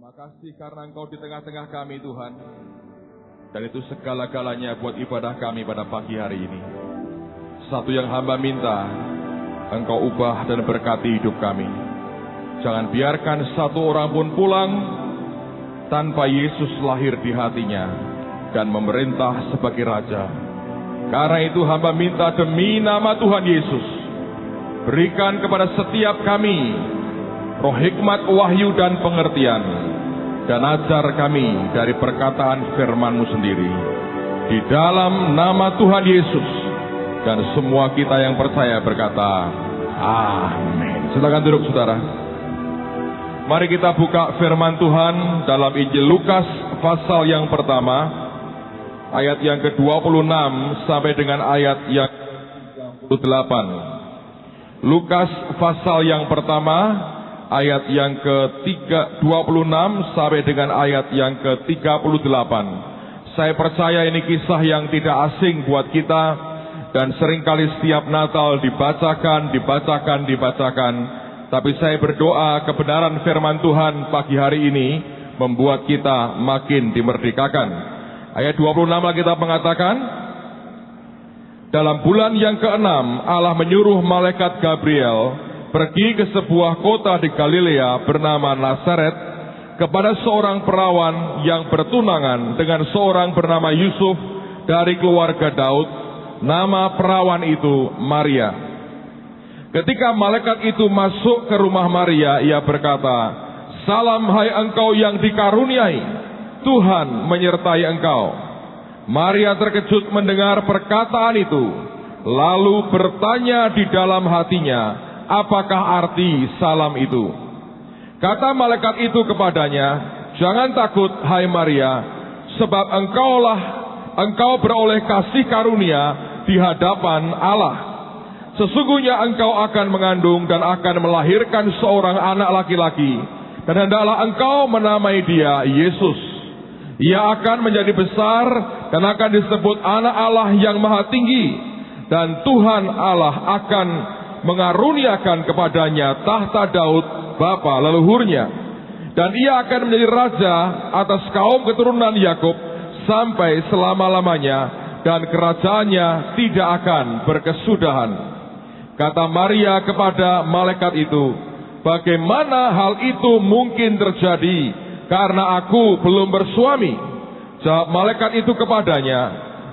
Terima kasih karena Engkau di tengah-tengah kami, Tuhan. Dan itu segala-galanya buat ibadah kami pada pagi hari ini. Satu yang hamba minta, Engkau ubah dan berkati hidup kami. Jangan biarkan satu orang pun pulang tanpa Yesus lahir di hatinya dan memerintah sebagai Raja. Karena itu hamba minta demi nama Tuhan Yesus, berikan kepada setiap kami roh hikmat, wahyu, dan pengertian, dan ajar kami dari perkataan firman-Mu sendiri. Di dalam nama Tuhan Yesus, dan semua kita yang percaya berkata, amin. Silakan duduk, saudara. Mari kita buka firman Tuhan dalam Injil Lukas pasal yang pertama, ayat yang ke-26 sampai dengan ayat yang ke-38. Lukas pasal yang pertama, ayat yang ke-26 sampai dengan ayat yang ke-38. Saya percaya ini kisah yang tidak asing buat kita, dan seringkali setiap Natal dibacakan. Tapi saya berdoa kebenaran firman Tuhan pagi hari ini membuat kita makin dimerdekakan. Ayat 26 kita mengatakan, dalam bulan yang ke-6 Allah menyuruh malaikat Gabriel pergi ke sebuah kota di Galilea bernama Nazaret kepada seorang perawan yang bertunangan dengan seorang bernama Yusuf dari keluarga Daud. Nama perawan itu Maria. Ketika malaikat itu masuk ke rumah Maria, ia berkata, salam hai engkau yang dikaruniai, Tuhan menyertai engkau. Maria terkejut mendengar perkataan itu, lalu bertanya di dalam hatinya, apakah arti salam itu? Kata malaikat itu kepadanya, jangan takut hai Maria, sebab engkau beroleh kasih karunia di hadapan Allah. Sesungguhnya engkau akan mengandung dan akan melahirkan seorang anak laki-laki, dan hendaklah engkau menamai dia Yesus. Ia akan menjadi besar dan akan disebut anak Allah yang maha tinggi, dan Tuhan Allah akan mengaruniakan kepadanya tahta Daud bapa leluhurnya, dan ia akan menjadi raja atas kaum keturunan Yakub sampai selama-lamanya, dan kerajaannya tidak akan berkesudahan. Kata Maria kepada malaikat itu, bagaimana hal itu mungkin terjadi karena aku belum bersuami? Jawab malaikat itu kepadanya,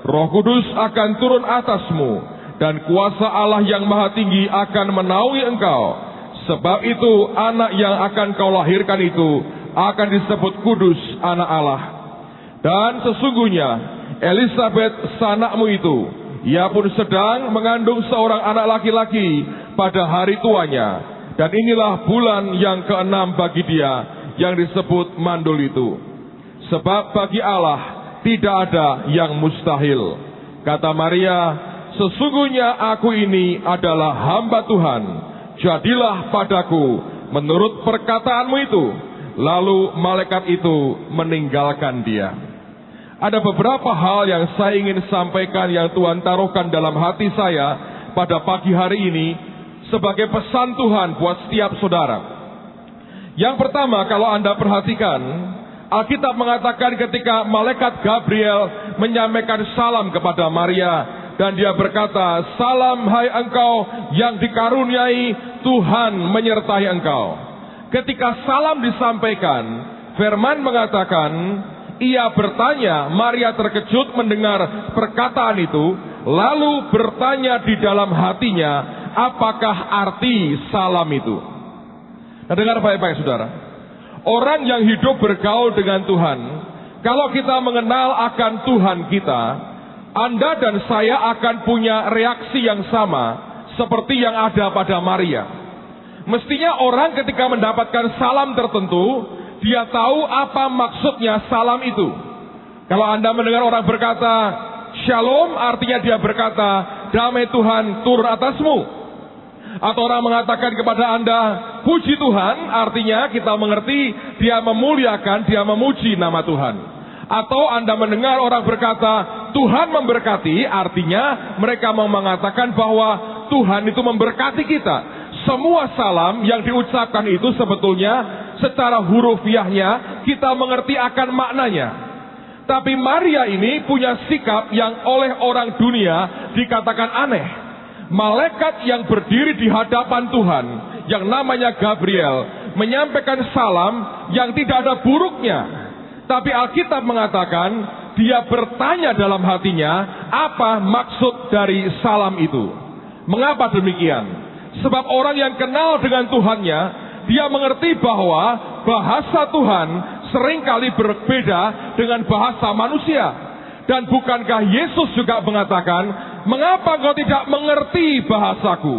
Roh Kudus akan turun atasmu, dan kuasa Allah yang maha tinggi akan menaungi engkau. Sebab itu anak yang akan kau lahirkan itu akan disebut kudus, anak Allah. Dan sesungguhnya Elisabet sanakmu itu, ia pun sedang mengandung seorang anak laki-laki pada hari tuanya, dan inilah bulan yang ke-6 bagi dia yang disebut mandul itu. Sebab bagi Allah tidak ada yang mustahil. Kata Maria, sesungguhnya aku ini adalah hamba Tuhan, jadilah padaku menurut perkataanmu itu. Lalu malaikat itu meninggalkan dia. Ada beberapa hal yang saya ingin sampaikan yang Tuhan taruhkan dalam hati saya pada pagi hari ini sebagai pesan Tuhan buat setiap saudara. Yang pertama, kalau Anda perhatikan, Alkitab mengatakan ketika malaikat Gabriel menyampaikan salam kepada Maria, dan dia berkata, salam hai engkau yang dikaruniai, Tuhan menyertai engkau. Ketika salam disampaikan, firman mengatakan, ia bertanya, Maria terkejut mendengar perkataan itu, lalu bertanya di dalam hatinya, apakah arti salam itu? Nah, dengar baik-baik saudara. Orang yang hidup bergaul dengan Tuhan, kalau kita mengenal akan Tuhan kita, Anda dan saya akan punya reaksi yang sama seperti yang ada pada Maria. Mestinya orang ketika mendapatkan salam tertentu, dia tahu apa maksudnya salam itu. Kalau Anda mendengar orang berkata shalom, artinya dia berkata damai Tuhan turun atasmu. Atau orang mengatakan kepada Anda puji Tuhan, artinya kita mengerti dia memuliakan, dia memuji nama Tuhan. Atau Anda mendengar orang berkata Tuhan memberkati, artinya mereka mau mengatakan bahwa Tuhan itu memberkati kita. Semua salam yang diucapkan itu sebetulnya secara hurufiahnya kita mengerti akan maknanya. Tapi Maria ini punya sikap yang oleh orang dunia dikatakan aneh. Malaikat yang berdiri di hadapan Tuhan, yang namanya Gabriel, menyampaikan salam yang tidak ada buruknya. Tapi Alkitab mengatakan, dia bertanya dalam hatinya, apa maksud dari salam itu? Mengapa demikian? Sebab orang yang kenal dengan Tuhannya, dia mengerti bahwa bahasa Tuhan seringkali berbeda dengan bahasa manusia. Dan bukankah Yesus juga mengatakan, mengapa engkau tidak mengerti bahasaku?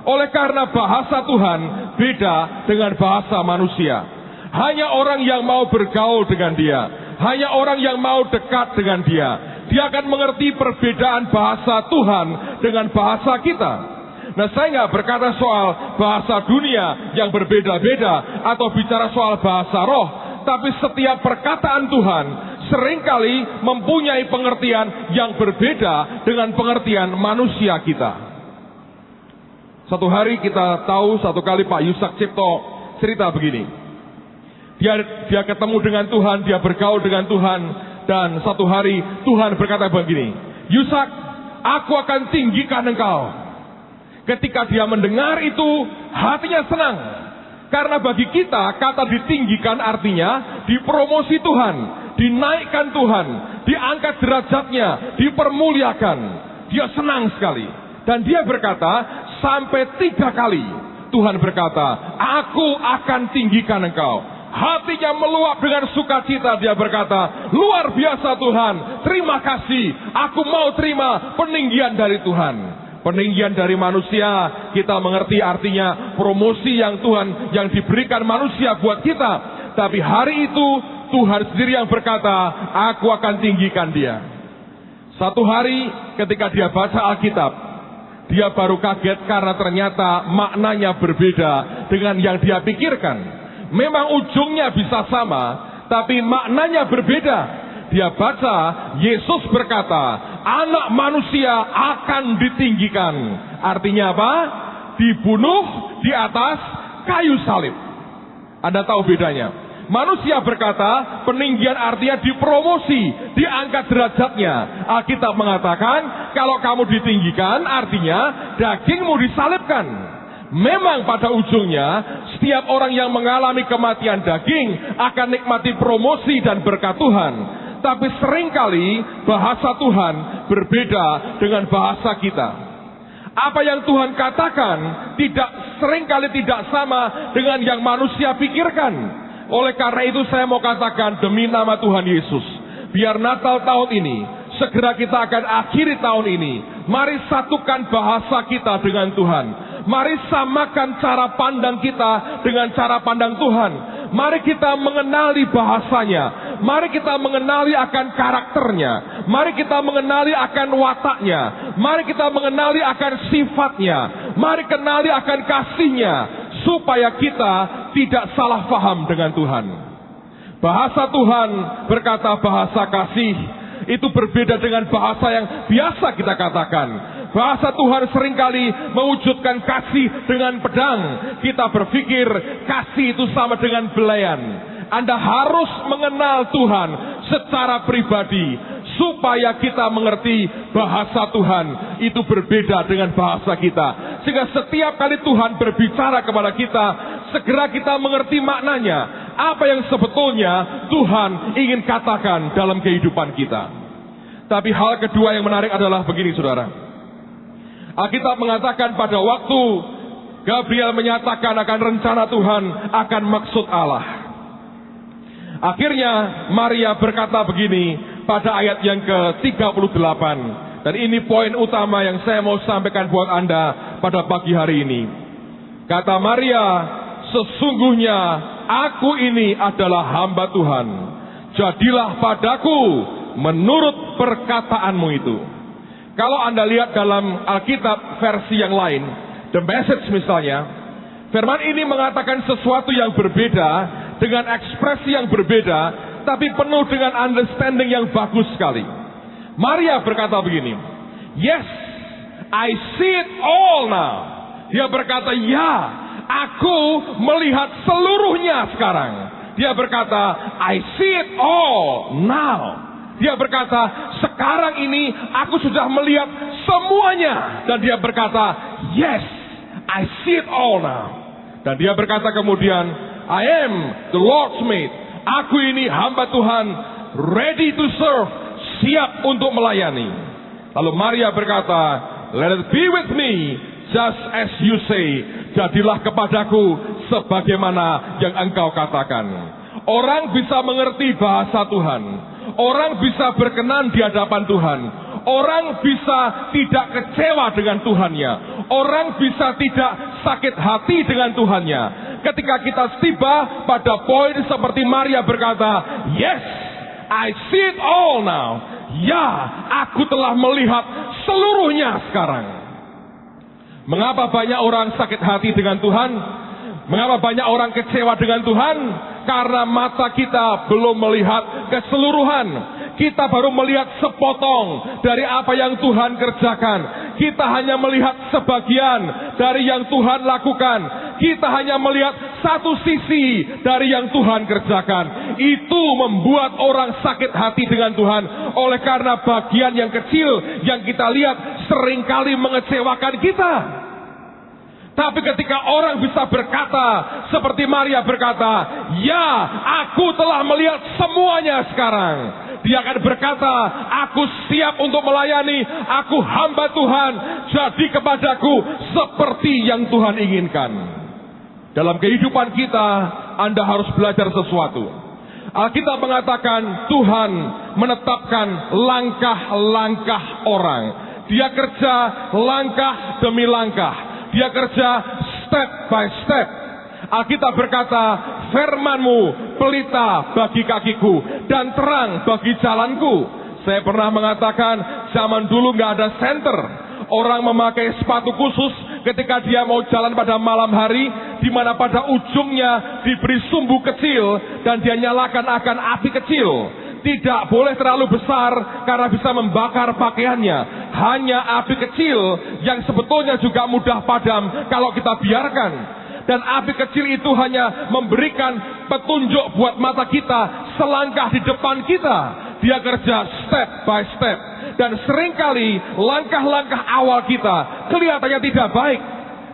Oleh karena bahasa Tuhan beda dengan bahasa manusia. Hanya orang yang mau bergaul dengan dia, hanya orang yang mau dekat dengan dia, dia akan mengerti perbedaan bahasa Tuhan dengan bahasa kita. Nah, saya nggak berkata soal bahasa dunia yang berbeda-beda atau bicara soal bahasa roh, tapi setiap perkataan Tuhan seringkali mempunyai pengertian yang berbeda dengan pengertian manusia kita. Satu hari kita tahu, satu kali Pak Yusak Cipto cerita begini. Dia ketemu dengan Tuhan, dia bergaul dengan Tuhan, dan satu hari Tuhan berkata begini, Yusak, aku akan tinggikan engkau. Ketika dia mendengar itu, hatinya senang. Karena bagi kita, kata ditinggikan artinya dipromosi Tuhan, dinaikkan Tuhan, diangkat derajatnya, dipermuliakan. Dia senang sekali. Dan dia berkata, sampai 3 kali Tuhan berkata, aku akan tinggikan engkau. Hatinya meluap dengan sukacita, dia berkata, luar biasa Tuhan, terima kasih, aku mau terima peninggian dari Tuhan. Peninggian dari manusia, kita mengerti artinya promosi yang Tuhan, yang diberikan manusia buat kita. Tapi hari itu, Tuhan sendiri yang berkata, aku akan tinggikan dia. Satu hari ketika dia baca Alkitab, dia baru kaget karena ternyata maknanya berbeda dengan yang dia pikirkan. Memang ujungnya bisa sama, tapi maknanya berbeda. Dia baca, Yesus berkata, anak manusia akan ditinggikan. Artinya apa? Dibunuh di atas kayu salib. Anda tahu bedanya? Manusia berkata, peninggian artinya dipromosi, diangkat derajatnya. Alkitab mengatakan, kalau kamu ditinggikan, artinya dagingmu disalibkan. Memang pada ujungnya, setiap orang yang mengalami kematian daging akan nikmati promosi dan berkat Tuhan. Tapi seringkali bahasa Tuhan berbeda dengan bahasa kita. Apa yang Tuhan katakan seringkali tidak sama dengan yang manusia pikirkan. Oleh karena itu saya mau katakan demi nama Tuhan Yesus, biar Natal tahun ini, segera kita akan akhiri tahun ini, mari satukan bahasa kita dengan Tuhan. Mari samakan cara pandang kita dengan cara pandang Tuhan. Mari kita mengenali bahasanya. Mari kita mengenali akan karakternya. Mari kita mengenali akan wataknya. Mari kita mengenali akan sifatnya. Mari kenali akan kasihnya. Supaya kita tidak salah paham dengan Tuhan. Bahasa Tuhan berkata bahasa kasih. Itu berbeda dengan bahasa yang biasa kita katakan. Bahasa Tuhan seringkali mewujudkan kasih dengan pedang. Kita berpikir kasih itu sama dengan belayan. Anda harus mengenal Tuhan secara pribadi, supaya kita mengerti bahasa Tuhan itu berbeda dengan bahasa kita. Sehingga setiap kali Tuhan berbicara kepada kita, segera kita mengerti maknanya. Apa yang sebetulnya Tuhan ingin katakan dalam kehidupan kita. Tapi hal kedua yang menarik adalah begini, saudara. Alkitab mengatakan pada waktu Gabriel menyatakan akan rencana Tuhan, akan maksud Allah. Akhirnya Maria berkata begini pada ayat yang ke-38. Dan ini poin utama yang saya mau sampaikan buat Anda pada pagi hari ini. Kata Maria, sesungguhnya aku ini adalah hamba Tuhan. Jadilah padaku menurut perkataanmu itu. Kalau Anda lihat dalam Alkitab versi yang lain, The Message misalnya, firman ini mengatakan sesuatu yang berbeda, dengan ekspresi yang berbeda, tapi penuh dengan understanding yang bagus sekali. Maria berkata begini, yes, I see it all now. Dia berkata, ya, aku melihat seluruhnya sekarang. Dia berkata, I see it all now. Dia berkata, sekarang ini aku sudah melihat semuanya. Dan dia berkata, yes, I see it all now. Dan dia berkata kemudian, I am the Lord's maid. Aku ini hamba Tuhan, ready to serve, siap untuk melayani. Lalu Maria berkata, let it be with me, just as you say. Jadilah kepadaku sebagaimana yang engkau katakan. Orang bisa mengerti bahasa Tuhan. Orang bisa berkenan di hadapan Tuhan. Orang bisa tidak kecewa dengan Tuhannya. Orang bisa tidak sakit hati dengan Tuhannya. Ketika kita tiba pada poin seperti Maria berkata, yes, I see it all now. Ya, aku telah melihat seluruhnya sekarang. Mengapa banyak orang sakit hati dengan Tuhan? Mengapa banyak orang kecewa dengan Tuhan? Karena mata kita belum melihat keseluruhan. Kita baru melihat sepotong dari apa yang Tuhan kerjakan. Kita hanya melihat sebagian dari yang Tuhan lakukan. Kita hanya melihat satu sisi dari yang Tuhan kerjakan. Itu membuat orang sakit hati dengan Tuhan. Oleh karena bagian yang kecil yang kita lihat seringkali mengecewakan kita. Tapi ketika orang bisa berkata seperti Maria berkata, ya, aku telah melihat semuanya sekarang. Dia akan berkata, aku siap untuk melayani, aku hamba Tuhan, jadi kepadaku seperti yang Tuhan inginkan. Dalam kehidupan kita, Anda harus belajar sesuatu. Alkitab mengatakan Tuhan menetapkan langkah-langkah orang. Dia kerja langkah demi langkah. Dia kerja step by step. Alkitab berkata, firman-Mu pelita bagi kakiku dan terang bagi jalanku. Saya pernah mengatakan, zaman dulu nggak ada senter. Orang memakai sepatu khusus ketika dia mau jalan pada malam hari, di mana pada ujungnya diberi sumbu kecil dan dia nyalakan akan api kecil. Tidak boleh terlalu besar karena bisa membakar pakaiannya. Hanya api kecil yang sebetulnya juga mudah padam kalau kita biarkan. Dan api kecil itu hanya memberikan petunjuk buat mata kita selangkah di depan kita. Dia kerja step by step. Dan seringkali langkah-langkah awal kita kelihatannya tidak baik.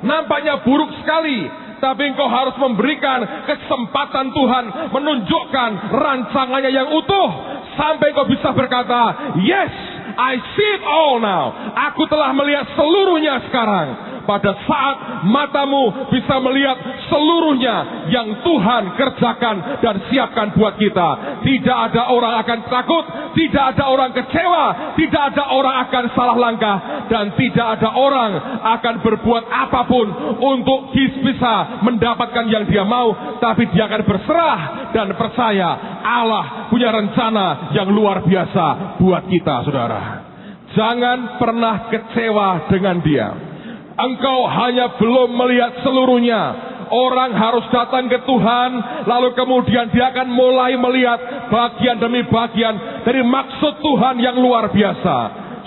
Nampaknya buruk sekali. Tapi engkau harus memberikan kesempatan Tuhan menunjukkan rancangannya yang utuh. Sampai engkau bisa berkata, yes, I see it all now. Aku telah melihat seluruhnya sekarang. Pada saat matamu bisa melihat seluruhnya yang Tuhan kerjakan dan siapkan buat kita. Tidak ada orang akan takut, tidak ada orang kecewa, tidak ada orang akan salah langkah, dan tidak ada orang akan berbuat apapun untuk bisa mendapatkan yang dia mau. Tapi dia akan berserah dan percaya Allah punya rencana yang luar biasa buat kita, saudara. Jangan pernah kecewa dengan dia. Engkau hanya belum melihat seluruhnya. Orang harus datang ke Tuhan, lalu kemudian dia akan mulai melihat bagian demi bagian dari maksud Tuhan yang luar biasa.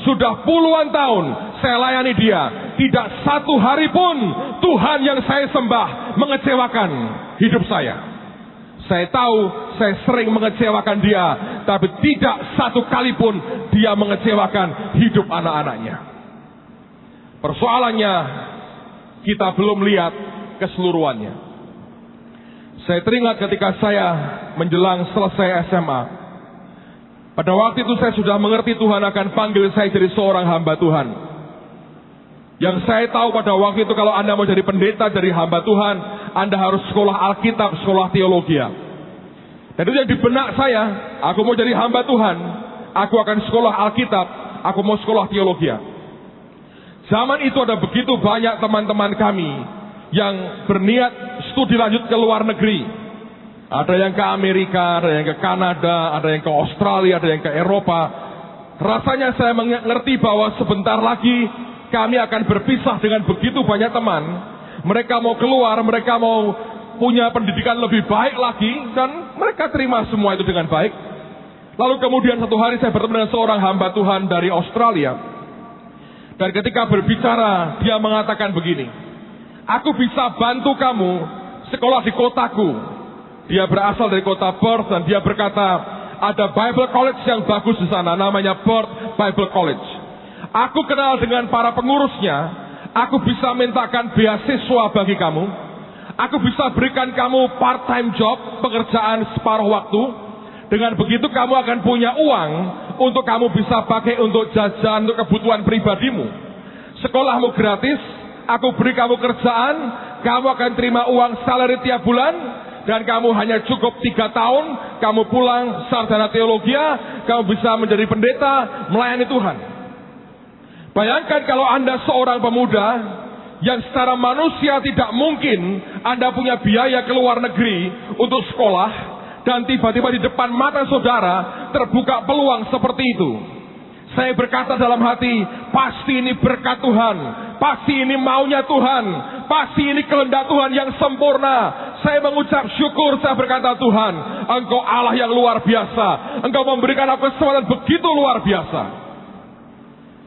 Sudah puluhan tahun saya layani dia. Tidak satu hari pun Tuhan yang saya sembah mengecewakan hidup saya. Saya tahu saya sering mengecewakan dia, tapi tidak satu kali pun dia mengecewakan hidup anak-anaknya. Persoalannya, kita belum lihat keseluruhannya. Saya teringat ketika saya menjelang selesai SMA. Pada waktu itu saya sudah mengerti Tuhan akan panggil saya jadi seorang hamba Tuhan. Yang saya tahu pada waktu itu kalau Anda mau jadi pendeta, jadi hamba Tuhan, Anda harus sekolah Alkitab, sekolah teologi. Dan itu yang di benak saya, aku mau jadi hamba Tuhan, aku akan sekolah Alkitab, aku mau sekolah teologi. Zaman itu ada begitu banyak teman-teman kami yang berniat studi lanjut ke luar negeri. Ada yang ke Amerika, ada yang ke Kanada, ada yang ke Australia, ada yang ke Eropa. Rasanya saya mengerti bahwa sebentar lagi kami akan berpisah dengan begitu banyak teman. Mereka mau keluar, mereka mau punya pendidikan lebih baik lagi, dan mereka terima semua itu dengan baik. Lalu kemudian satu hari saya bertemu dengan seorang hamba Tuhan dari Australia. Dan ketika berbicara, dia mengatakan begini, aku bisa bantu kamu sekolah di kotaku, Dia berasal dari kota Perth dan dia berkata, ada Bible College yang bagus di sana, namanya Perth Bible College. Aku kenal dengan para pengurusnya, aku bisa mintakan beasiswa bagi kamu. Aku bisa berikan kamu part-time job, pekerjaan separuh waktu. Dengan begitu kamu akan punya uang untuk kamu bisa pakai untuk jajan, untuk kebutuhan pribadimu. Sekolahmu gratis, aku beri kamu kerjaan, kamu akan terima uang salary tiap bulan, dan kamu hanya cukup 3 tahun, kamu pulang sarjana teologi, kamu bisa menjadi pendeta, melayani Tuhan. Bayangkan kalau Anda seorang pemuda yang secara manusia tidak mungkin Anda punya biaya ke luar negeri untuk sekolah, dan tiba-tiba di depan mata saudara terbuka peluang seperti itu. Saya berkata dalam hati, pasti ini berkat Tuhan, pasti ini maunya Tuhan, pasti ini kehendak Tuhan yang sempurna. Saya mengucap syukur, saya berkata, Tuhan, Engkau Allah yang luar biasa, Engkau memberikan aku kesempatan begitu luar biasa.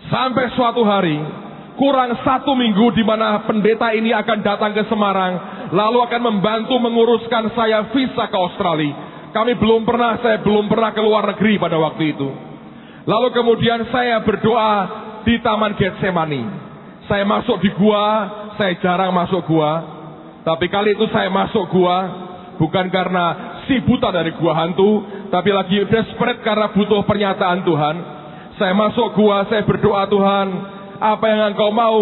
Sampai suatu hari, kurang 1 minggu di mana pendeta ini akan datang ke Semarang, lalu akan membantu menguruskan saya visa ke Australia. Saya belum pernah ke luar negeri pada waktu itu. Lalu kemudian saya berdoa di Taman Getsemani. Saya masuk di gua, saya jarang masuk gua. Tapi kali itu saya masuk gua, bukan karena si buta dari gua hantu, tapi lagi desperate karena butuh pernyataan Tuhan. Saya masuk gua, saya berdoa, Tuhan, apa yang Engkau mau?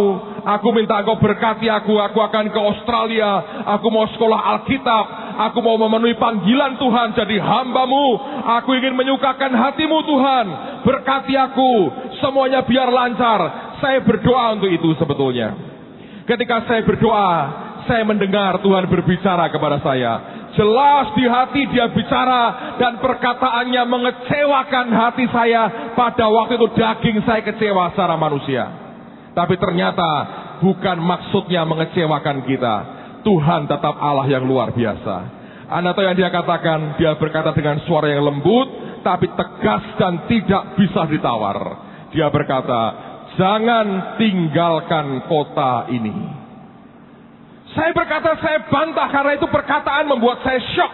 Aku minta Engkau berkati aku akan ke Australia, aku mau sekolah Alkitab, aku mau memenuhi panggilan Tuhan jadi hamba-Mu, aku ingin menyukakan hati-Mu Tuhan, berkati aku, semuanya biar lancar. Saya berdoa untuk itu sebetulnya. Ketika saya berdoa, saya mendengar Tuhan berbicara kepada saya. Jelas di hati dia bicara dan perkataannya mengecewakan hati saya. Pada waktu itu daging saya kecewa secara manusia. Tapi ternyata bukan maksudnya mengecewakan kita. Tuhan tetap Allah yang luar biasa. Anda tahu yang dia katakan? Dia berkata dengan suara yang lembut, tapi tegas dan tidak bisa ditawar. Dia berkata, jangan tinggalkan kota ini. Saya berkata, saya bantah karena itu perkataan membuat saya shock.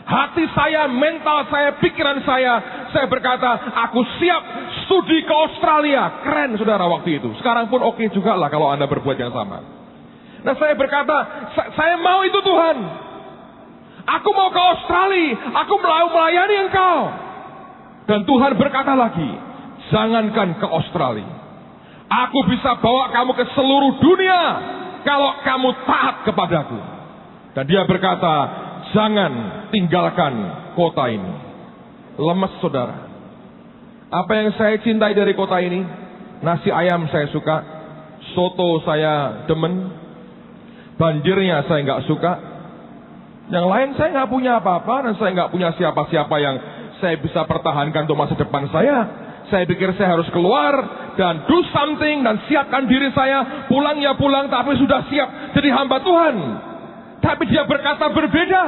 Hati saya, mental saya, pikiran saya berkata, aku siap studi ke Australia. Keren saudara waktu itu. Sekarang pun oke juga lah kalau Anda berbuat yang sama. Nah saya berkata, saya mau itu Tuhan. Aku mau ke Australia, aku mau melayani Engkau. Dan Tuhan berkata lagi, jangankan ke Australia, aku bisa bawa kamu ke seluruh dunia kalau kamu taat kepadaku. Dan dia berkata, jangan tinggalkan kota ini. Lemes saudara. Apa yang saya cintai dari kota ini? Nasi ayam saya suka, soto saya demen, banjirnya saya nggak suka. Yang lain saya nggak punya apa-apa, dan saya nggak punya siapa-siapa yang saya bisa pertahankan untuk masa depan saya. Saya pikir saya harus keluar dan do something dan siapkan diri saya. Pulang ya pulang, tapi sudah siap jadi hamba Tuhan. Tapi dia berkata berbeda.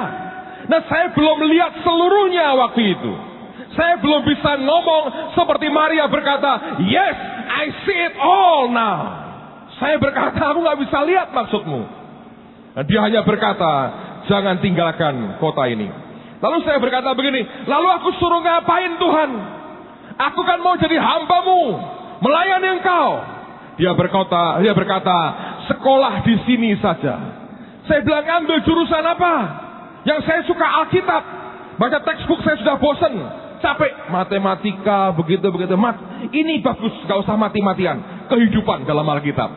Nah saya belum lihat seluruhnya waktu itu. Saya belum bisa ngomong seperti Maria berkata, yes, I see it all now. Saya berkata, aku nggak bisa lihat maksudmu. Dan dia hanya berkata, jangan tinggalkan kota ini. Lalu saya berkata begini, lalu aku suruh ngapain Tuhan? Aku kan mau jadi hamba-Mu, melayani Engkau. Dia berkata, sekolah di sini saja. Saya bilang, ambil jurusan apa? Yang saya suka Alkitab. Baca textbook saya sudah bosan, capek. Matematika, begitu. Ini bagus, gak usah mati-matian. Kehidupan dalam Alkitab.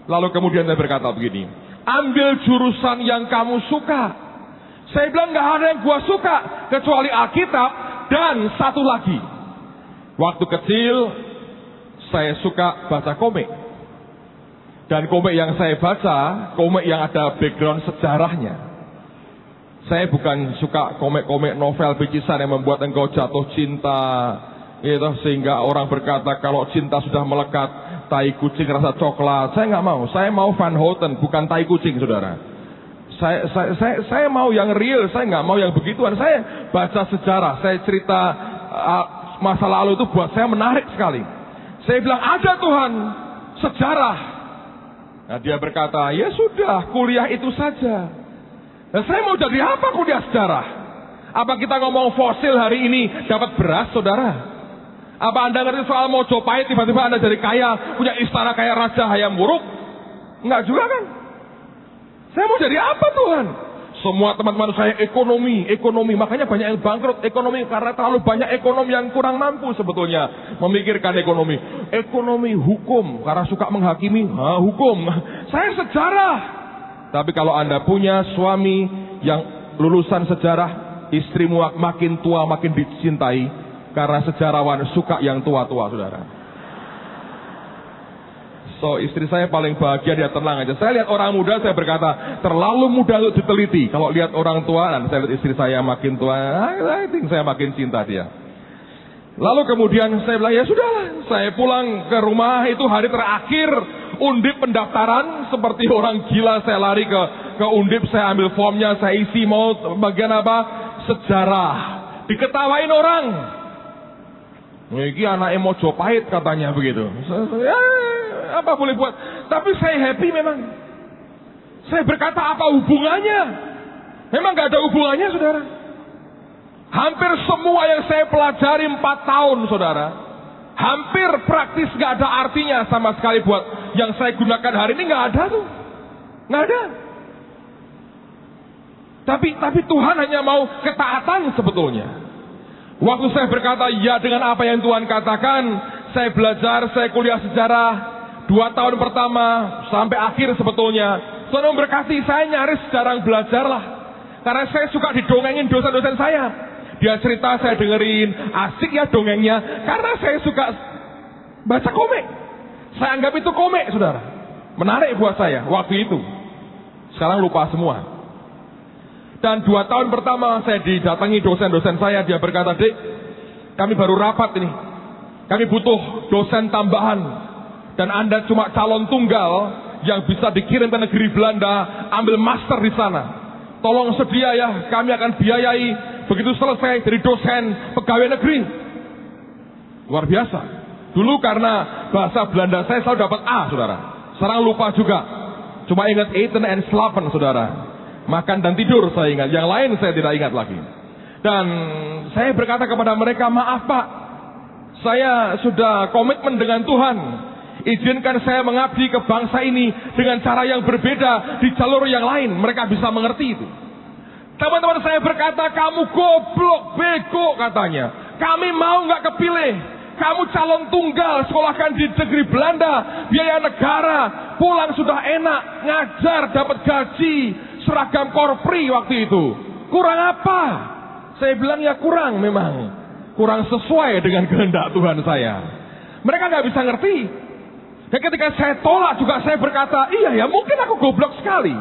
Lalu kemudian saya berkata begini, ambil jurusan yang kamu suka. Saya bilang, gak ada yang gua suka kecuali Alkitab dan satu lagi. Waktu kecil saya suka baca komik. Dan komik yang saya baca, komik yang ada background sejarahnya. Saya bukan suka komik-komik novel picisan yang membuat engkau jatuh cinta, gitu, sehingga orang berkata kalau cinta sudah melekat, tai kucing rasa coklat. Saya nggak mau. Saya mau Van Houten, bukan tai kucing, saudara. Saya mau yang real. Saya nggak mau yang begituan. Saya baca sejarah. Saya cerita masa lalu itu buat saya menarik sekali. Saya bilang, ada Tuhan, sejarah. Nah dia berkata, ya sudah, kuliah itu saja. Nah, saya mau jadi apa kuliah sejarah? Apa kita ngomong fosil hari ini dapat beras, saudara? Apa Anda ngerti soal Mojopahit tiba-tiba Anda jadi kaya, punya istana kayak Raja Hayam Wuruk? Enggak juga kan? Saya mau jadi apa Tuhan? Semua teman-teman saya ekonomi. Makanya banyak yang bangkrut ekonomi karena terlalu banyak ekonomi yang kurang mampu sebetulnya memikirkan ekonomi. Ekonomi, hukum, karena suka menghakimi, hukum. Saya sejarah. Tapi kalau Anda punya suami yang lulusan sejarah, istrimu makin tua makin dicintai karena sejarawan suka yang tua-tua, saudara. So, istri saya paling bahagia, dia tenang aja. Saya lihat orang muda, saya berkata, terlalu muda untuk diteliti. Kalau lihat orang tua, dan saya lihat istri saya makin tua, I think saya makin cinta dia. Lalu kemudian saya bilang, ya sudahlah, saya pulang ke rumah, itu hari terakhir undip pendaftaran. Seperti orang gila, saya lari ke undip, saya ambil formnya, saya isi, mau bagian apa? Sejarah. Diketawain orang. Ini anaknya Mojopahit katanya begitu. Apa boleh buat? Tapi saya happy memang. Saya berkata apa hubungannya? Memang gak ada hubungannya, saudara. Hampir semua yang saya pelajari 4 tahun, saudara, hampir praktis gak ada artinya sama sekali buat yang saya gunakan hari ini. Gak ada tuh. Gak ada. Tapi Tuhan hanya mau ketaatan sebetulnya. Waktu saya berkata ya dengan apa yang Tuhan katakan, saya belajar, saya kuliah sejarah 2 tahun pertama sampai akhir sebetulnya. Tuhan memberkati, saya nyaris jarang belajar lah. Karena saya suka didongengin dosen-dosen saya. Dia cerita, saya dengerin, asik ya dongengnya. Karena saya suka baca komik. Saya anggap itu komik, saudara. Menarik buat saya waktu itu. Sekarang lupa semua. Dan 2 tahun pertama saya didatangi dosen-dosen saya. Dia berkata, Dik, kami baru rapat ini. Kami butuh dosen tambahan. Dan Anda cuma calon tunggal yang bisa dikirim ke negeri Belanda, ambil master di sana. Tolong sedia ya, kami akan biayai. Begitu selesai dari dosen pegawai negeri. Luar biasa. Dulu karena bahasa Belanda saya selalu dapat A, saudara. Sekarang lupa juga. Cuma ingat eten and slapen, saudara. Makan dan tidur saya ingat. Yang lain saya tidak ingat lagi. Dan saya berkata kepada mereka, maaf Pak, saya sudah komitmen dengan Tuhan. Izinkan saya mengabdi ke bangsa ini dengan cara yang berbeda di jalur yang lain. Mereka bisa mengerti itu. Teman-teman saya berkata, kamu goblok, bego katanya. Kami mau nggak kepilih. Kamu calon tunggal, sekolahkan di negeri Belanda, biaya negara, pulang sudah enak, ngajar, dapat gaji, seragam korpri waktu itu. Kurang apa? Saya bilang ya kurang memang. Kurang sesuai dengan kehendak Tuhan saya. Mereka nggak bisa ngerti. Dan ketika saya tolak juga saya berkata, iya ya mungkin aku goblok sekali.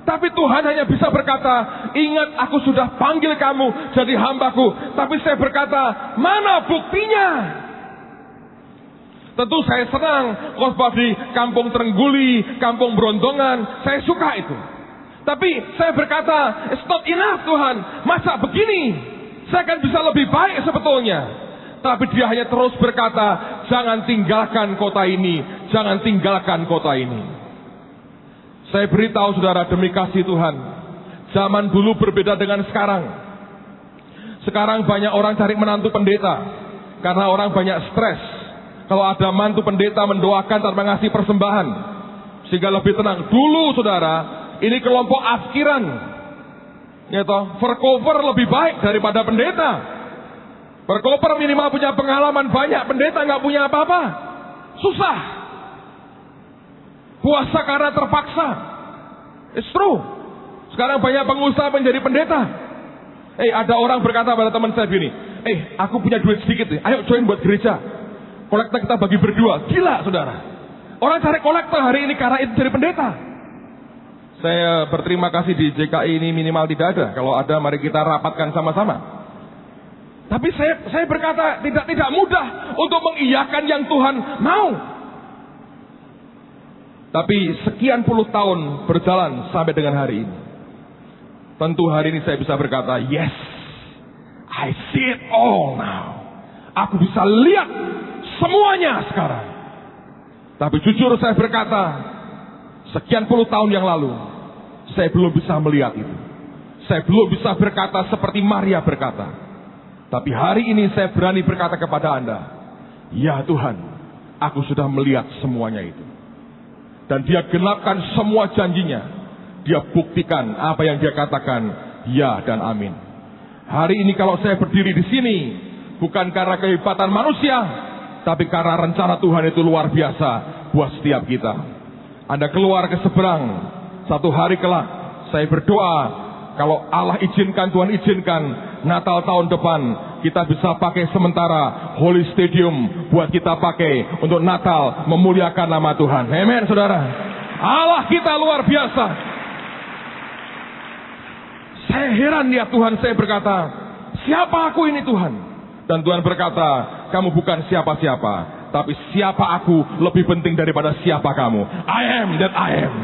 Tapi Tuhan hanya bisa berkata, ingat aku sudah panggil kamu jadi hambaku. Tapi saya berkata, mana buktinya? Tentu saya senang khotbah di Kampung Trengguli, Kampung Brontongan. Saya suka itu. Tapi saya berkata, it's not enough Tuhan. Masa begini? Saya akan bisa lebih baik sebetulnya. Tapi dia hanya terus berkata, jangan tinggalkan kota ini, jangan tinggalkan kota ini. Saya beritahu saudara, demi kasih Tuhan, zaman dulu berbeda dengan sekarang. Sekarang banyak orang cari menantu pendeta, karena orang banyak stres. Kalau ada mantu pendeta mendoakan tanpa ngasih persembahan, sehingga lebih tenang. Dulu saudara, ini kelompok askiran, gitu, verkoper lebih baik daripada pendeta. Berkoper minimal punya pengalaman banyak. Pendeta nggak punya apa-apa. Susah. Puasa karena terpaksa. It's true. Sekarang banyak pengusaha menjadi pendeta. Ada orang berkata pada teman saya begini, aku punya duit sedikit nih, ayo join buat gereja. Kolektor kita bagi berdua. Gila saudara. Orang cari kolektor hari ini karena itu jadi pendeta. Saya berterima kasih di JKI ini minimal tidak ada. Kalau ada mari kita rapatkan sama-sama. Tapi saya berkata tidak mudah untuk mengiyakan yang Tuhan mau. Tapi sekian puluh tahun berjalan sampai dengan hari ini. Tentu hari ini saya bisa berkata, yes, I see it all now. Aku bisa lihat semuanya sekarang. Tapi jujur saya berkata, sekian puluh tahun yang lalu, saya belum bisa melihat itu. Saya belum bisa berkata seperti Maria berkata. Tapi hari ini saya berani berkata kepada Anda, ya Tuhan, aku sudah melihat semuanya itu. Dan Dia genapkan semua janjinya. Dia buktikan apa yang Dia katakan, ya dan amin. Hari ini kalau saya berdiri di sini, bukan karena kehebatan manusia, tapi karena rencana Tuhan itu luar biasa buat setiap kita. Anda keluar ke seberang, satu hari kelak, saya berdoa, kalau Allah izinkan, Tuhan izinkan, Natal tahun depan, kita bisa pakai sementara Holy Stadium buat kita pakai untuk Natal memuliakan nama Tuhan. Amen, saudara. Allah kita luar biasa. Saya heran lihat Tuhan, saya berkata, siapa aku ini Tuhan? Dan Tuhan berkata, kamu bukan siapa-siapa, tapi siapa aku lebih penting daripada siapa kamu. I am that I am.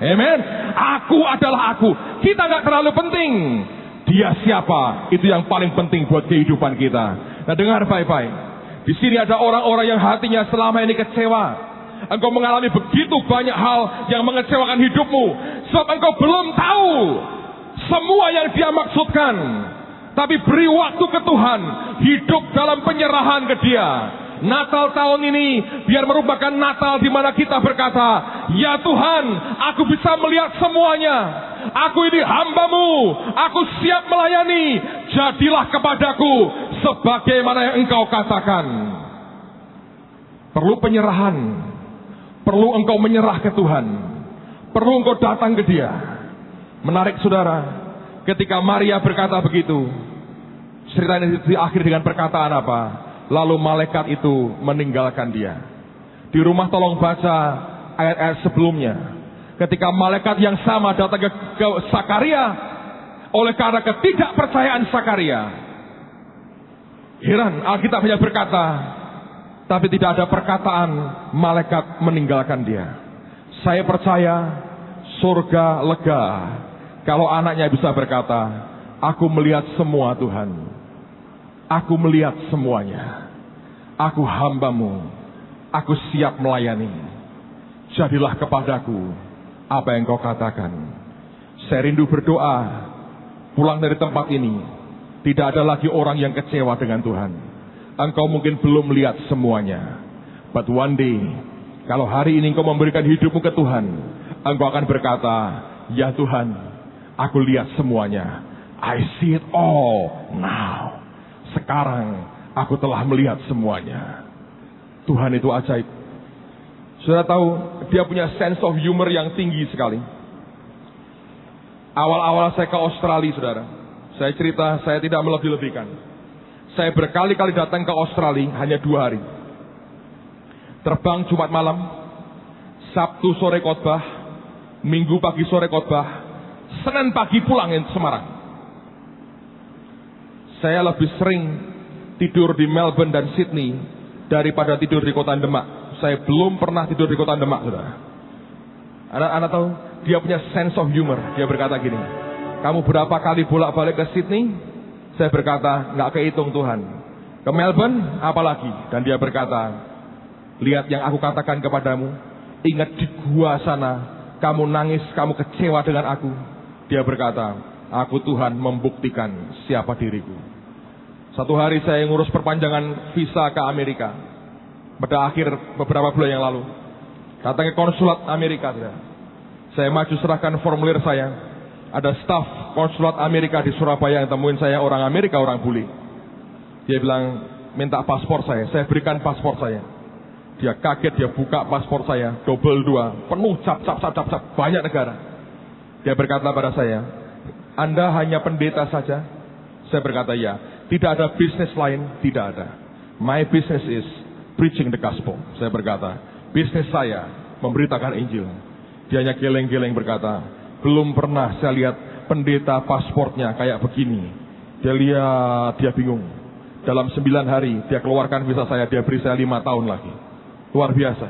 Amen. Aku adalah aku. Kita gak terlalu penting. Dia siapa? Itu yang paling penting buat kehidupan kita. Nah, dengar baik-baik. Di sini ada orang-orang yang hatinya selama ini kecewa. Engkau mengalami begitu banyak hal yang mengecewakan hidupmu. Sebab engkau belum tahu semua yang Dia maksudkan. Tapi beri waktu ke Tuhan. Hidup dalam penyerahan ke Dia. Natal tahun ini biar merupakan Natal di mana kita berkata, ya Tuhan, aku bisa melihat semuanya. Aku ini hamba-Mu. Aku siap melayani. Jadilah kepadaku sebagaimana yang Engkau katakan. Perlu penyerahan. Perlu engkau menyerah ke Tuhan. Perlu engkau datang ke Dia. Menarik saudara, ketika Maria berkata begitu, cerita ini diakhiri dengan perkataan apa? Lalu malaikat itu meninggalkan dia. Di rumah tolong baca ayat-ayat sebelumnya. Ketika malaikat yang sama datang ke Sakaria, oleh karena ketidakpercayaan Sakaria, heran Alkitab hanya berkata, tapi tidak ada perkataan malaikat meninggalkan dia. Saya percaya surga lega kalau anaknya bisa berkata, aku melihat semua Tuhan. Aku melihat semuanya. Aku hamba-Mu. Aku siap melayani. Jadilah kepadaku apa yang Kau katakan. Saya rindu berdoa. Pulang dari tempat ini, tidak ada lagi orang yang kecewa dengan Tuhan. Engkau mungkin belum melihat semuanya. But one day, kalau hari ini engkau memberikan hidupmu ke Tuhan, engkau akan berkata, ya Tuhan, aku lihat semuanya. I see it all now. Sekarang aku telah melihat semuanya. Tuhan itu ajaib. Saudara tahu, Dia punya sense of humor yang tinggi sekali. Awal-awal saya ke Australia, saudara, saya cerita, saya tidak melebih-lebihkan. Saya berkali-kali datang ke Australia hanya 2 hari. Terbang Jumat malam, Sabtu sore khotbah, Minggu pagi sore khotbah, Senin pagi pulang ke Semarang. Saya lebih sering tidur di Melbourne dan Sydney daripada tidur di kota Demak. Saya belum pernah tidur di kota Demak, saudara. Anak tahu, dia punya sense of humor. Dia berkata gini, kamu berapa kali bolak-balik ke Sydney? Saya berkata, nggak kehitung Tuhan. Ke Melbourne, apalagi? Dan dia berkata, lihat yang aku katakan kepadamu. Ingat di gua sana, kamu nangis, kamu kecewa dengan aku. Dia berkata, aku Tuhan membuktikan siapa diriku. Satu hari saya ngurus perpanjangan visa ke Amerika. Pada akhir beberapa bulan yang lalu. Datang ke konsulat Amerika. Saya maju serahkan formulir saya. Ada staf konsulat Amerika di Surabaya yang temuin saya, orang Amerika, orang bule. Dia bilang, minta paspor saya. Saya berikan paspor saya. Dia kaget, dia buka paspor saya. Double 2. Penuh cap. Banyak negara. Dia berkata pada saya, Anda hanya pendeta saja? Saya berkata, ya. Tidak ada bisnis lain, tidak ada. My business is preaching the gospel. Saya berkata, bisnis saya memberitakan Injil. Dia hanya geleng-geleng berkata, belum pernah saya lihat pendeta pasportnya kayak begini. Dia lihat, dia bingung. Dalam 9 hari, dia keluarkan visa saya, dia beri saya 5 tahun lagi. Luar biasa.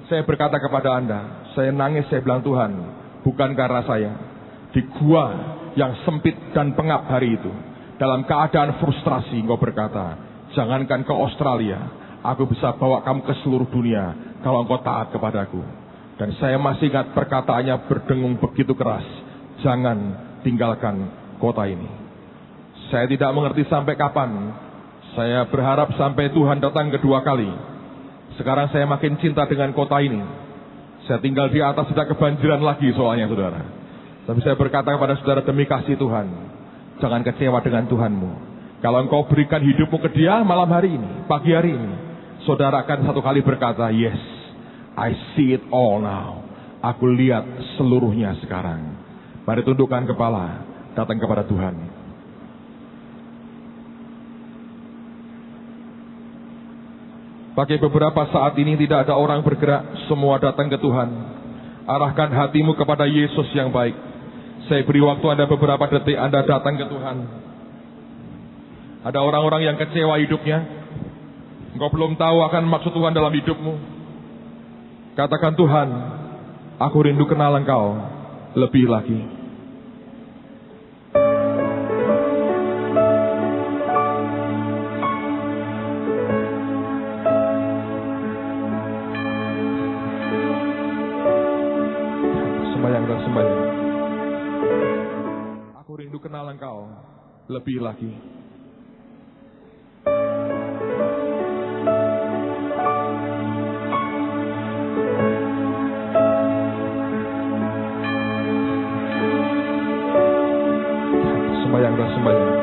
Saya berkata kepada Anda, saya nangis, saya bilang Tuhan, bukan karena saya. Di gua yang sempit dan pengap hari itu, dalam keadaan frustrasi, engkau berkata, jangankan ke Australia, aku bisa bawa kamu ke seluruh dunia, kalau engkau taat kepadaku. Dan saya masih ingat perkataannya berdengung begitu keras, jangan tinggalkan kota ini. Saya tidak mengerti sampai kapan. Saya berharap sampai Tuhan datang kedua kali. Sekarang saya makin cinta dengan kota ini. Saya tinggal di atas sudah kebanjiran lagi soalnya saudara. Tapi saya berkata kepada saudara, demi kasih Tuhan, jangan kecewa dengan Tuhanmu. Kalau engkau berikan hidupmu ke Dia malam hari ini, pagi hari ini, saudara akan satu kali berkata, yes, I see it all now. Aku lihat seluruhnya sekarang. Mari tundukkan kepala, datang kepada Tuhan. Pakai beberapa saat ini tidak ada orang bergerak, semua datang ke Tuhan. Arahkan hatimu kepada Yesus yang baik. Saya beri waktu Anda beberapa detik, Anda datang ke Tuhan. Ada orang-orang yang kecewa hidupnya. Engkau belum tahu akan maksud Tuhan dalam hidupmu. Katakan, Tuhan, aku rindu kenal Engkau lebih lagi. Sembahyang. Aku rindu kenal Engkau lebih lagi. Sembahyang dan sembahyang.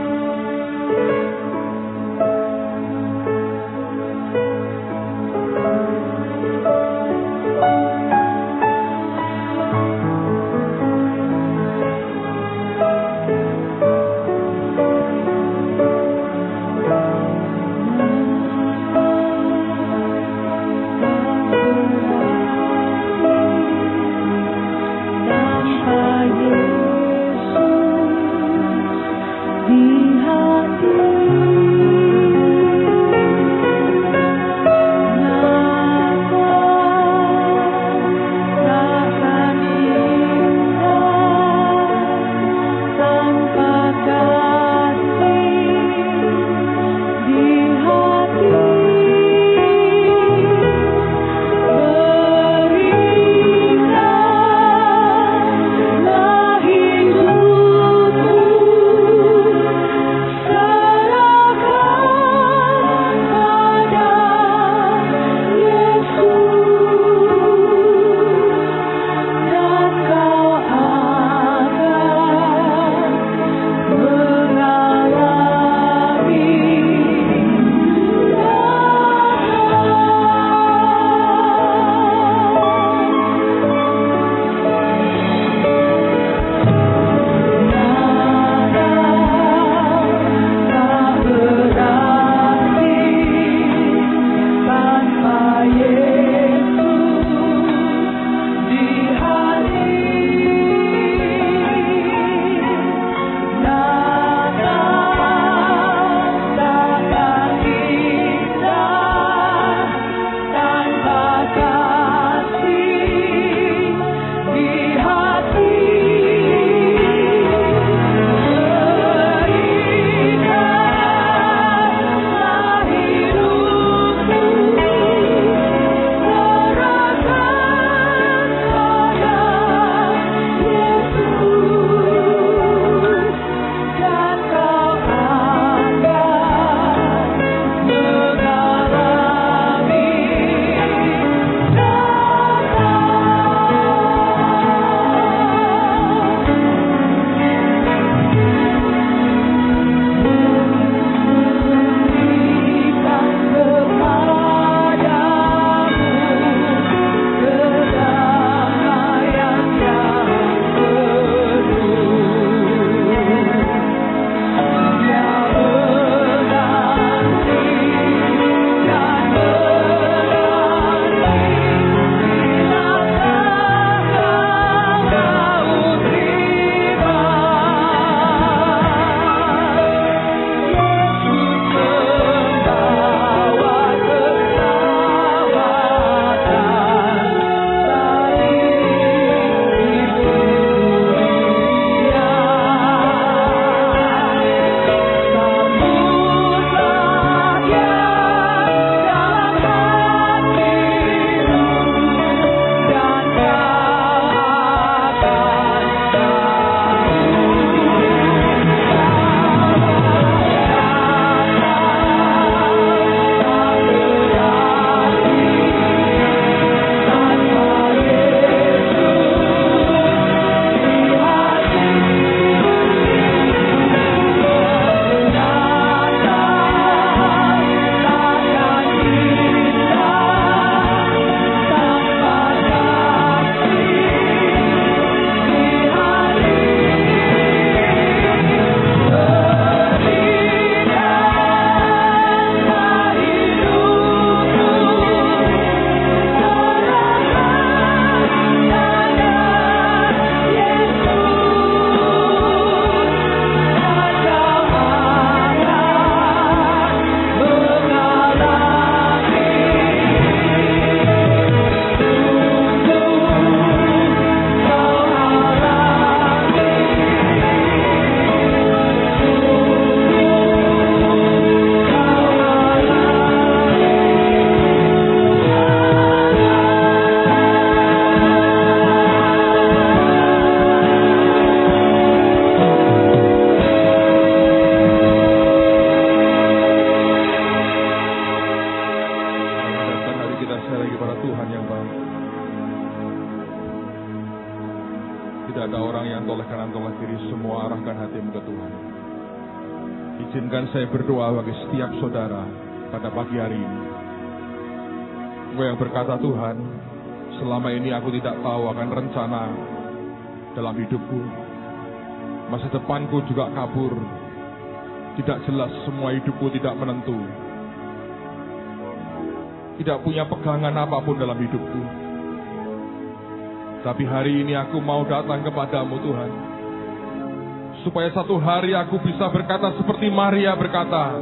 Izinkan saya berdoa bagi setiap saudara pada pagi hari ini. Engkau yang berkata, Tuhan, selama ini aku tidak tahu akan rencana dalam hidupku. Masa depanku juga kabur. Tidak jelas, semua hidupku tidak menentu. Tidak punya pegangan apapun dalam hidupku. Tapi hari ini aku mau datang kepadamu, Tuhan. Supaya satu hari aku bisa berkata seperti Maria berkata,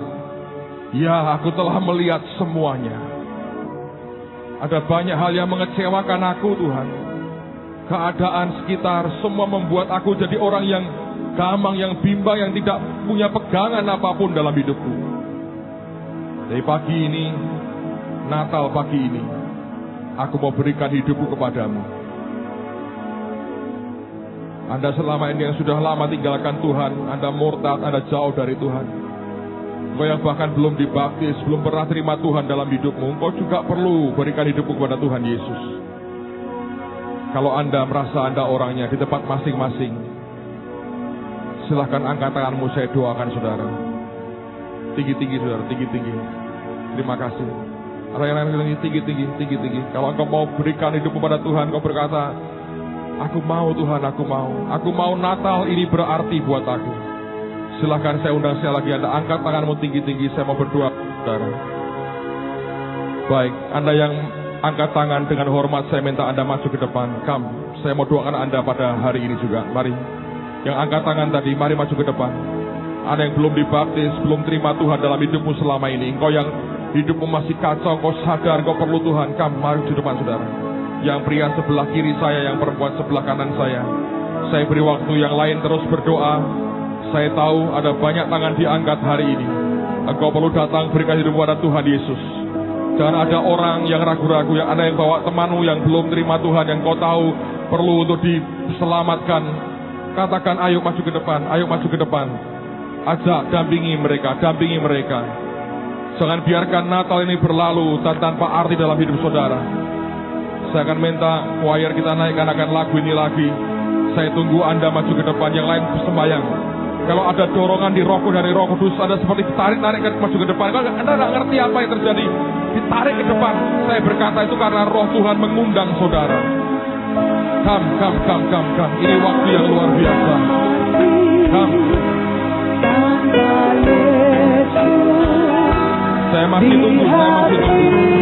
ya, aku telah melihat semuanya. Ada banyak hal yang mengecewakan aku, Tuhan. Keadaan sekitar semua membuat aku jadi orang yang gamang, yang bimbang, yang tidak punya pegangan apapun dalam hidupku. Dari pagi ini, Natal pagi ini, aku mau berikan hidupku kepadamu. Anda selama ini yang sudah lama tinggalkan Tuhan, Anda murtad, Anda jauh dari Tuhan. Engkau yang bahkan belum dibaptis, belum pernah terima Tuhan dalam hidupmu, engkau juga perlu berikan hidupmu kepada Tuhan Yesus. Kalau Anda merasa Anda orangnya di tempat masing-masing, silahkan angkat tanganmu, saya doakan saudara. Tinggi-tinggi saudara, tinggi-tinggi. Terima kasih. Ada yang lain tinggi-tinggi. Kalau engkau mau berikan hidupmu kepada Tuhan, engkau berkata, aku mau Tuhan, aku mau. Aku mau Natal ini berarti buat aku. Silahkan saya undang sekali lagi, Anda angkat tanganmu tinggi-tinggi, saya mau berdoa, saudara. Baik, Anda yang angkat tangan dengan hormat, saya minta Anda maju ke depan. Saya mau doakan Anda pada hari ini juga. Mari. Yang angkat tangan tadi, mari maju ke depan. Ada yang belum dibaptis, belum terima Tuhan dalam hidupmu selama ini. Engkau yang hidupmu masih kacau, engkau sadar, engkau perlu Tuhan. Mari di depan saudara. Yang pria sebelah kiri saya, yang perempuan sebelah kanan saya. Saya beri waktu yang lain terus berdoa. Saya tahu ada banyak tangan diangkat hari ini. Engkau perlu datang berikan hidup kepada Tuhan Yesus. Jangan ada orang yang ragu-ragu, yang ada yang bawa temanmu yang belum terima Tuhan, yang kau tahu perlu untuk diselamatkan. Katakan, ayo maju ke depan, ayo maju ke depan. Ajak, dampingi mereka, Jangan biarkan Natal ini berlalu tanpa arti dalam hidup saudara. Saya akan minta choir kita naikkan akan lagu ini lagi. Saya tunggu Anda maju ke depan, yang lain sembahyang. Kalau ada dorongan di rohku dari Roh Kudus, ada seperti ditarik-tarik maju ke depan. Kalau Anda tidak ngerti apa yang terjadi, ditarik ke depan. Saya berkata itu karena Roh Tuhan mengundang saudara. Come. Ini waktu yang luar biasa. Come. Saya masih tunggu. Come.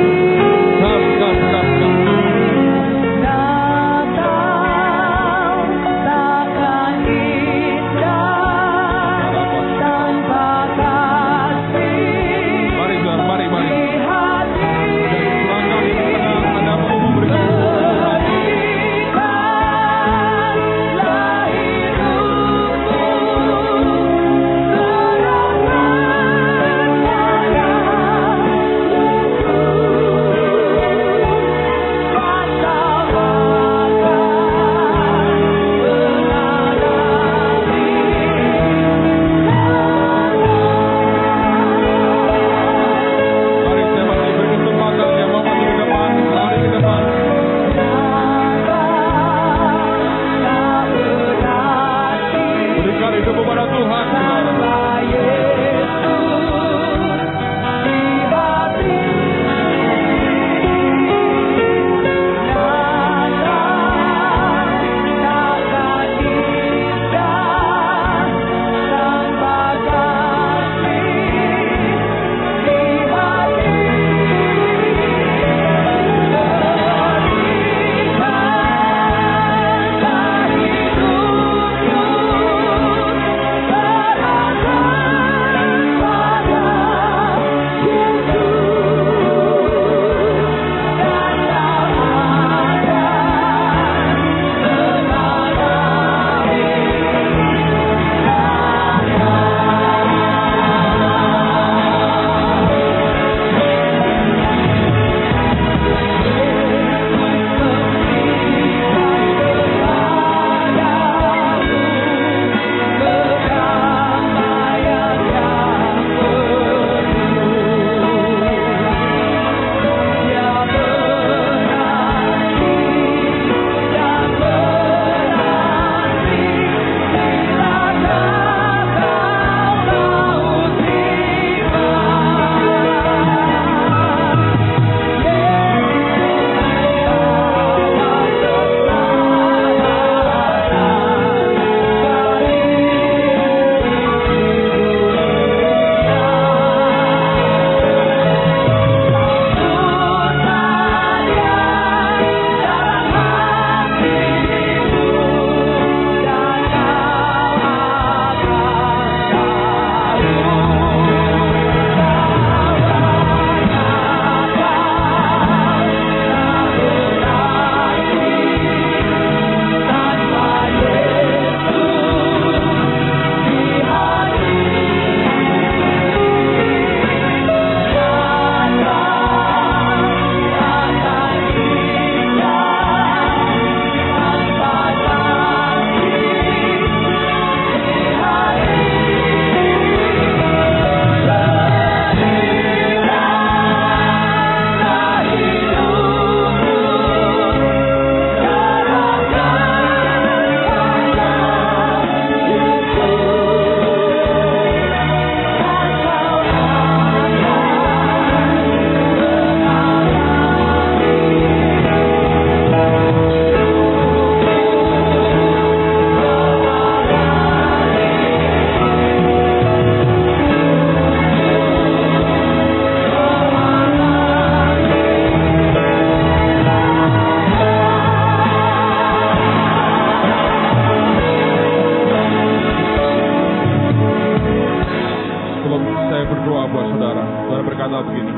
Saya berdoa buat saudara. Saudara berkata begini,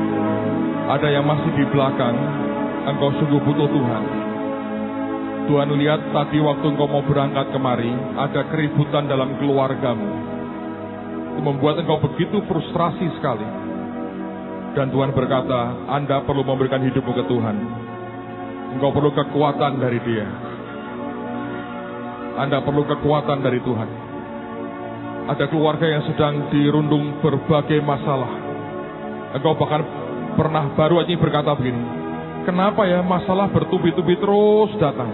ada yang masih di belakang, engkau sungguh butuh Tuhan. Tuhan lihat tadi waktu engkau mau berangkat kemari, ada keributan dalam keluargamu. Itu membuat engkau begitu frustrasi sekali. Dan Tuhan berkata, Anda perlu memberikan hidupmu ke Tuhan. Engkau perlu kekuatan dari Dia. Anda perlu kekuatan dari Tuhan. Ada keluarga yang sedang dirundung berbagai masalah. Engkau bahkan pernah baru aja berkata begini, kenapa ya masalah bertubi-tubi terus datang?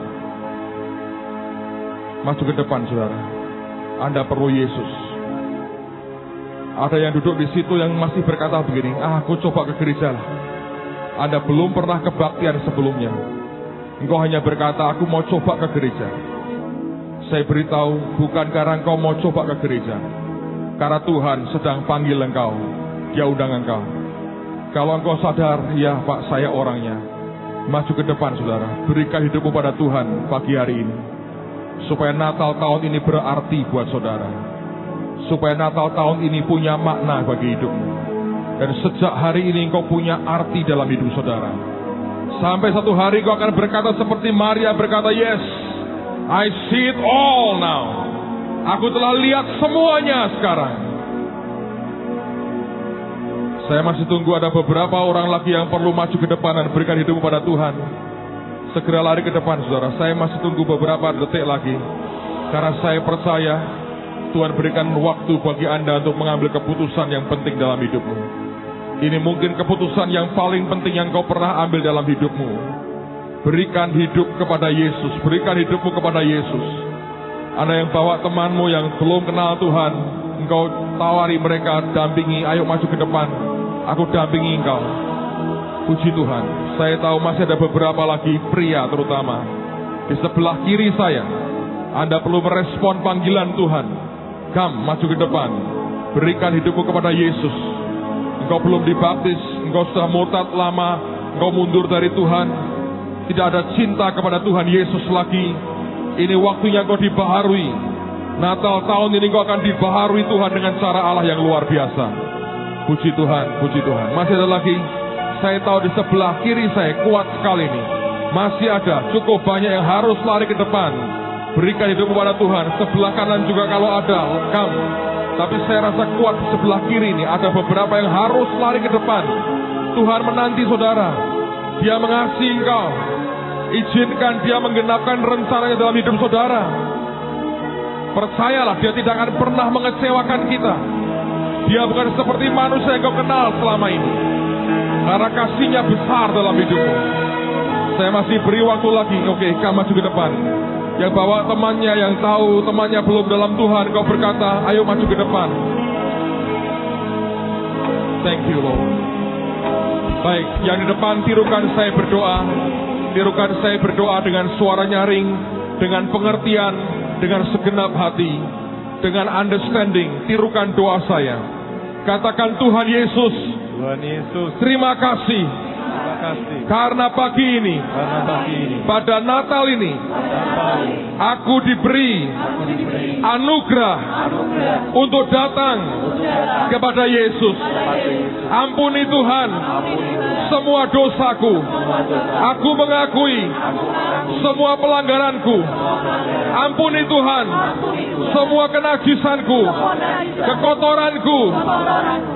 Maju ke depan, saudara. Anda perlu Yesus. Ada yang duduk di situ yang masih berkata begini, aku coba ke gereja lah. Anda belum pernah kebaktian sebelumnya. Engkau hanya berkata, aku mau coba ke gereja. Saya beritahu, bukan karena engkau mau coba ke gereja, karena Tuhan sedang panggil engkau. Dia undang engkau. Kalau engkau sadar, ya Pak, saya orangnya. Maju ke depan, saudara. Berikan hidupmu pada Tuhan pagi hari ini. Supaya Natal tahun ini berarti buat saudara. Supaya Natal tahun ini punya makna bagi hidupmu. Dan sejak hari ini engkau punya arti dalam hidup saudara. Sampai satu hari engkau akan berkata seperti Maria berkata, yes, I see it all now. Aku telah lihat semuanya sekarang. Saya masih tunggu ada beberapa orang lagi yang perlu maju ke depan dan berikan hidupmu pada Tuhan. Segera lari ke depan, saudara. Saya masih tunggu beberapa detik lagi. Karena saya percaya Tuhan berikan waktu bagi Anda untuk mengambil keputusan yang penting dalam hidupmu. Ini mungkin keputusan yang paling penting yang kau pernah ambil dalam hidupmu. Berikan hidup kepada Yesus. Berikan hidupmu kepada Yesus. Anda yang bawa temanmu yang belum kenal Tuhan, engkau tawari mereka, dampingi, ayo maju ke depan. Aku dampingi engkau. Puji Tuhan. Saya tahu masih ada beberapa lagi pria terutama di sebelah kiri saya. Anda perlu merespon panggilan Tuhan. Come, maju ke depan. Berikan hidupmu kepada Yesus. Engkau belum dibaptis, engkau sudah murtad lama, engkau mundur dari Tuhan. Tidak ada cinta kepada Tuhan Yesus lagi. Ini waktunya engkau dibaharui. Natal tahun ini engkau akan dibaharui Tuhan dengan cara Allah yang luar biasa. Puji Tuhan, puji Tuhan. Masih ada lagi. Saya tahu di sebelah kiri saya kuat sekali ini. Masih ada cukup banyak yang harus lari ke depan. Berikan hidup kepada Tuhan. Sebelah kanan juga kalau ada, come. Tapi saya rasa kuat di sebelah kiri ini. Ada beberapa yang harus lari ke depan. Tuhan menanti saudara. Dia mengasihi engkau. Izinkan dia menggenapkan rencananya dalam hidup saudara. Percayalah, dia tidak akan pernah mengecewakan kita. Dia bukan seperti manusia yang kau kenal selama ini. Karena kasihnya besar dalam hidupmu. Saya masih beri waktu lagi. Oke, kamu maju ke depan. Yang bawa temannya, yang tahu temannya belum dalam Tuhan, kau berkata, ayo maju ke depan. Thank you, Lord. Baik, yang di depan tirukan saya berdoa. Tirukan saya berdoa dengan suara nyaring, dengan pengertian, dengan segenap hati, dengan understanding. Tirukan doa saya. Katakan, Tuhan Yesus, Tuhan Yesus, terima kasih. Karena pagi ini, pada Natal ini, aku diberi anugerah untuk datang kepada Yesus. Ampuni Tuhan semua dosaku. Aku mengakui semua pelanggaranku. Ampuni Tuhan semua kenajisanku, kekotoranku.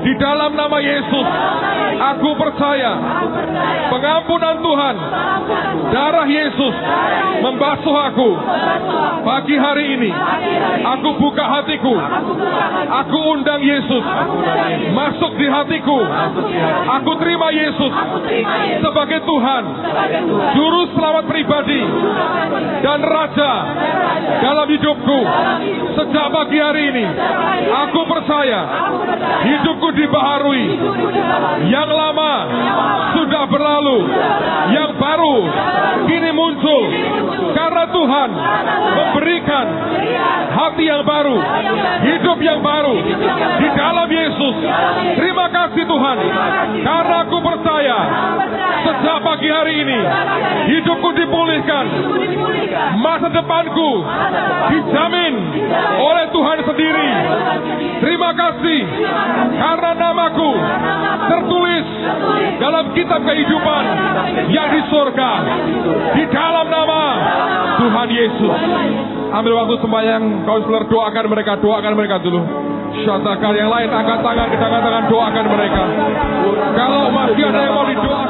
Di dalam nama Yesus, aku percaya pengampunan Tuhan, darah Yesus membasuh aku. Pagi hari ini, aku buka hatiku. Aku undang Yesus masuk di hatiku. Aku terima Yesus sebagai Tuhan, Juru Selamat pribadi dan Raja dalam hidupku. Sejak pagi hari ini, aku percaya hidupku dibaharui. Yang lama sudah berlalu, yang baru kini muncul. Karena Tuhan memberikan hati yang baru, hidup yang baru di dalam Yesus. Terima kasih Tuhan, karena aku percaya sejak pagi hari ini hidupku dipulihkan. Masa depanku dijamin oleh Tuhan sendiri. Terima Terima kasih karena namaku tertulis dalam kitab kehidupan yang di surga, di dalam nama Tuhan Yesus. Ambil waktu sembahyang, kaunselor doakan mereka dulu. Syatakan yang lain, angkat tangan, doakan mereka. Kalau masih ada yang mau didoakan,